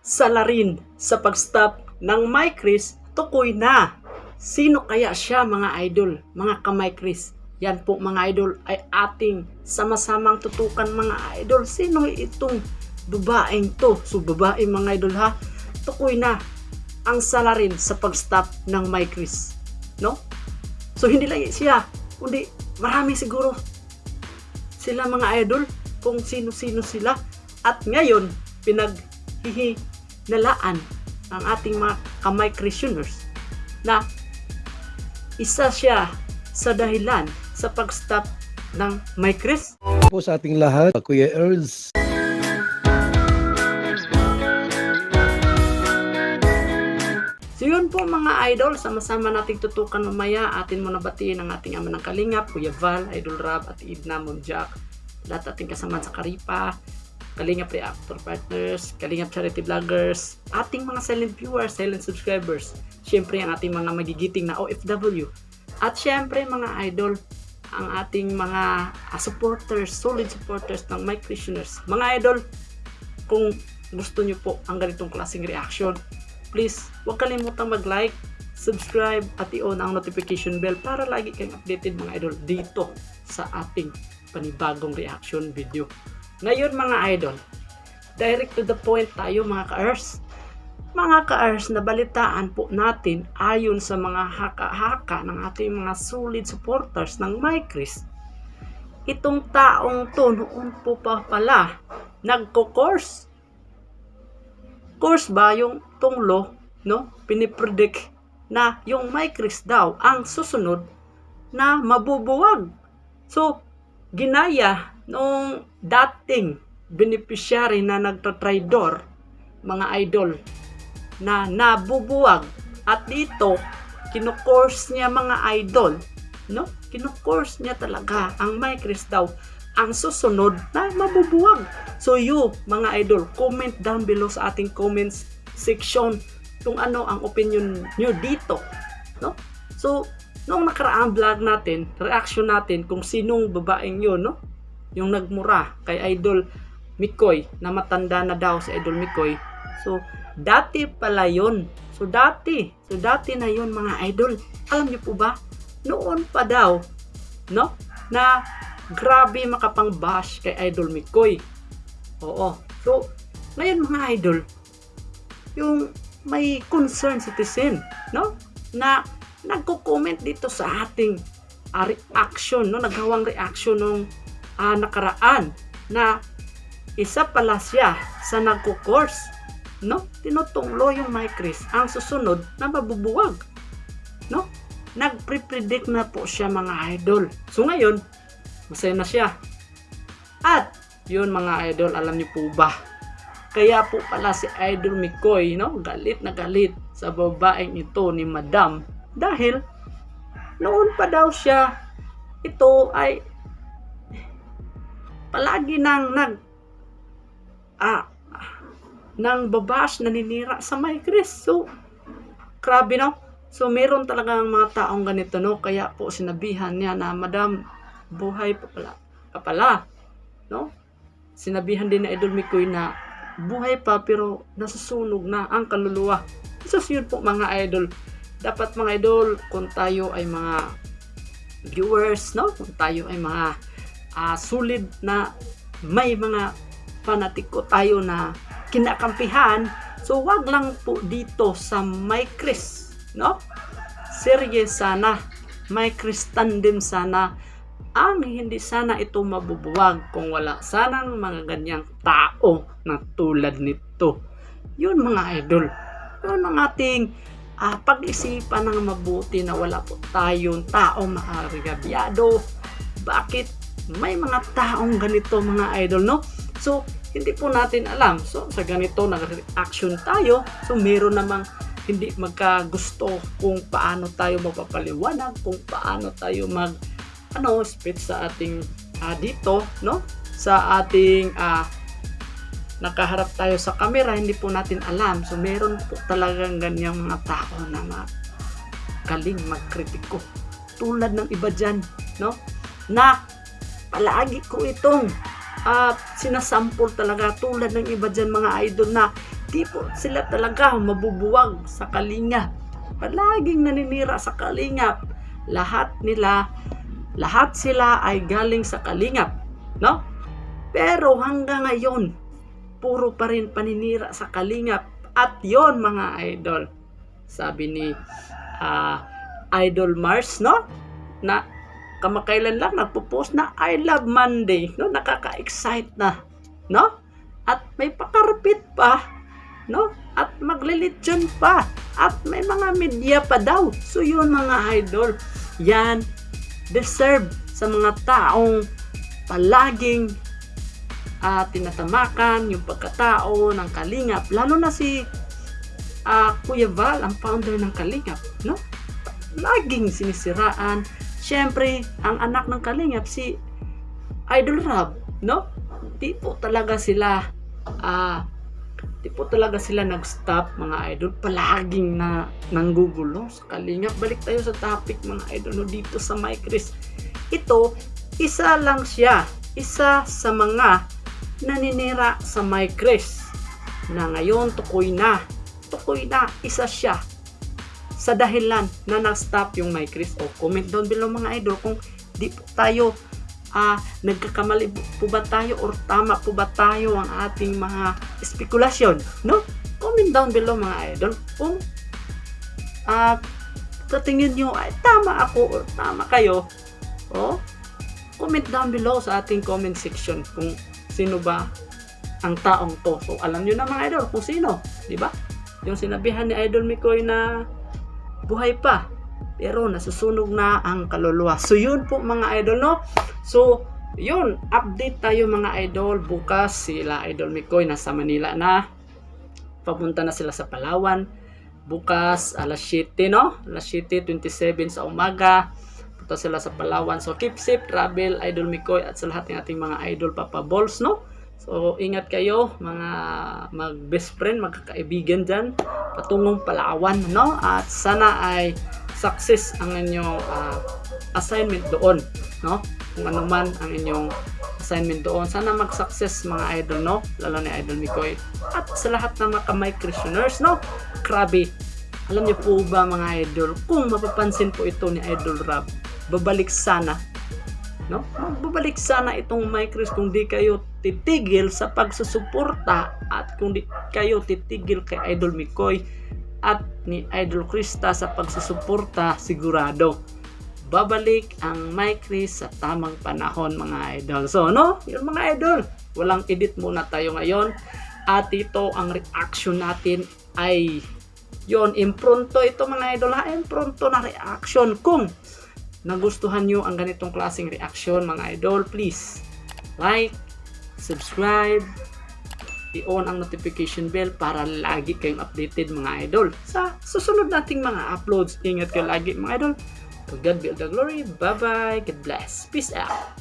salarin sa pag-stop ng Mike Chris, tukoy na. Sino kaya siya mga idol, mga ka-Mike Chris? Yan po mga idol ay ating sama-samang tutukan mga idol. Sino itong babaeng to? So babae mga idol ha, tukoy na ang salarin sa pag-stop ng Mike Chris. No? So hindi lang siya, kundi marami siguro sila mga idol kung sino-sino sila. At ngayon, pinaghihinalaan ang ating mga ka-Mike Christianers na isa siya sa dahilan sa pag-stop ng Mike Chris. Po sa ating lahat, Kuya Earls. So yun po mga idol, sama-sama nating tutukan mamaya. Atin muna batiin ang ating ama ng Kalingap, Kuya Val, Idol Rab, at Idna Monjack. Lahat ating kasamaan sa Karipa, Kalingap Reactor Partners, Kalingap Charity Vloggers, ating mga silent viewers, silent subscribers, syempre ang ating mga magigiting na OFW, at syempre mga idol, ang ating mga supporters, solid supporters ng Mike Christianers. Mga idol, kung gusto nyo po ang ganitong klaseng reaction, please huwag kalimutang mag-like, subscribe, at i-on ang notification bell para lagi kayong updated mga idol dito sa ating panibagong reaction video. Ngayon mga idol, direct to the point tayo mga ka-Ers. Mga ka-Ers, nabalitaan po natin ayon sa mga haka-haka ng ating mga solid supporters ng Mike Chris. Itong taong to noon po pa pala nagko-course. Course ba yung tunglo, no? Pinipredict na yung Mike Chris daw ang susunod na mabubuwag. So, ginaya nung dating beneficiary na nagtatraidor, mga idol, na nabubuwag. At dito, kinukourse niya mga idol, no? Kinukourse niya talaga ang Mike Chris daw ang susunod na mabubuwag. So you, mga idol, comment down below sa ating comments section kung ano ang opinion nyo dito, no? So, noong nakaraang vlog natin, reaction natin kung sinong babaeng yun, no? Yung nagmura kay Idol Mikoy, na matanda na daw si Idol Mikoy. So, dati pala yun. So, dati na yun mga idol. Alam niyo po ba? Noon pa daw, no? Na grabe makapang-bash kay Idol Mikoy. Oo. So, ngayon mga idol, yung may concerned citizen, no? Na nagko-comment dito sa ating reaction, no? Naghawang reaction nung nakaraan na isa pala siya sa nagko-course, no? Tinutunglo yung Mike Chris ang susunod na mabubuwag, no? Nagpre-predict na po siya mga idol. So ngayon, masaya na siya. At yun mga idol, alam niyo po ba? Kaya po pala si Idol Mikoy, no? Galit na galit sa babaeng ito ni Madam dahil noon pa daw siya ito ay palagi nang babash, naninira sa Mike Chris. So, grabe no? So, meron talagang mga taong ganito, no? Kaya po sinabihan niya na, Madam, buhay pa pala, no? Sinabihan din na Idol Mikoy na buhay pa pero nasusunog na ang kaluluwa. So, yun po mga idol. Dapat mga idol, kung tayo ay mga viewers, no? Kung tayo ay mga solid na may mga fanatiko tayo na kinakampihan, so wag lang po dito sa Mike Chris, no? Serious sana, Mike Chris tandem sana ang hindi sana ito mabubuwag kung wala sanang mga ganyang tao na tulad nito. Yun mga idol, yun ang ating pag-isipan ng mabuti na wala po tayong tao makarigabyado. Bakit may mga taong ganito mga idol, no? So, hindi po natin alam. So, sa ganito nag-reaction tayo. So, meron namang hindi magkagusto kung paano tayo magpapaliwanag, kung paano tayo speech sa ating dito, no? Sa ating nakaharap tayo sa camera, hindi po natin alam. So, meron po talagang ganyang mga tao na galing magkritiko. Tulad ng iba dyan, no? Na palagi ko itong sinasampol talaga, tulad ng iba dyan mga idol na Di po sila talaga mabubuwag sa kalingap. Palaging naninira sa kalingap. Lahat sila ay galing sa kalingap, no? Pero hanggang ngayon, puro pa rin paninira sa kalingap. At yon mga idol, sabi ni Idol Mars, no? Na kamakailan lang nagpo-post na I love Monday, no? Nakaka-excite na, no? At may pakarpit pa, no? At maglilitsyon pa. At may mga media pa daw. So yun mga idol, yan deserve sa mga taong palaging tinatamakan yung pagkatao ng kalingap. Lalo na si Kuya Val, ang founder ng kalingap, no? Laging sinisiraan. Siyempre, ang anak ng kalingap, si Idol Rob, no? Di po talaga sila nag-stop mga idol. Palaging nanggugulo sa kalingap. Balik tayo sa topic mga idol, no? Dito sa Mike Chris. Ito, isa lang siya. Isa sa mga naninira sa Mike Chris na ngayon tukoy na, isa siya sa dahilan na na-stop yung Mike Chris. O comment down below mga idol kung di po tayo nagkakamali po ba tayo or tama po ba tayo ang ating mga spekulasyon, no? Comment down below mga idol kung sa tingin nyo ay tama ako or tama kayo. Comment down below sa ating comment section kung sino ba ang taong to. So alam nyo na mga idol kung sino, di ba? Yung sinabihan ni Idol Mikoy na buhay pa pero nasusunog na ang kaluluwa. So yun po mga idol, no? So yun, update tayo mga idol. Bukas sila Idol Mikoy nasa Manila na, papunta na sila sa Palawan. Bukas alas 7, no? Alas 7:27 sa umaga punta sila sa Palawan. So keep safe travel Idol Mikoy at sa lahat ng ating mga idol Papa Balls, no? So ingat kayo mga mag-best friend, magkakaibigan dyan patungong Palawan, no? At sana ay success ang inyong assignment doon, no? Kung ano man ang inyong assignment doon, sana mag-success mga idol, no? Lalo ni Idol Mikoy at sa lahat ng mga Mike Christianers, no? Grabe, alam niyo po ba mga idol, kung mapapansin po ito ni Idol Rob, babalik sana, no? Babalik sana itong Mike Chris kung di kayo titigil sa pagsusuporta at kung di kayo titigil kay Idol Mikoy at ni Idol Krista sa pagsusuporta, sigurado babalik ang Mike Chris sa tamang panahon mga idol. So no, yung mga idol, walang edit muna tayo ngayon at ito ang reaction natin ay yon, impronto ito mga idol, impronto na reaction. Kung nagustuhan nyo ang ganitong klaseng reaction mga idol, please like, subscribe, i-on ang notification bell para lagi kayong updated mga idol sa susunod nating mga uploads. Ingat kayo lagi mga idol. To God be all the glory. Bye bye. God bless. Peace out.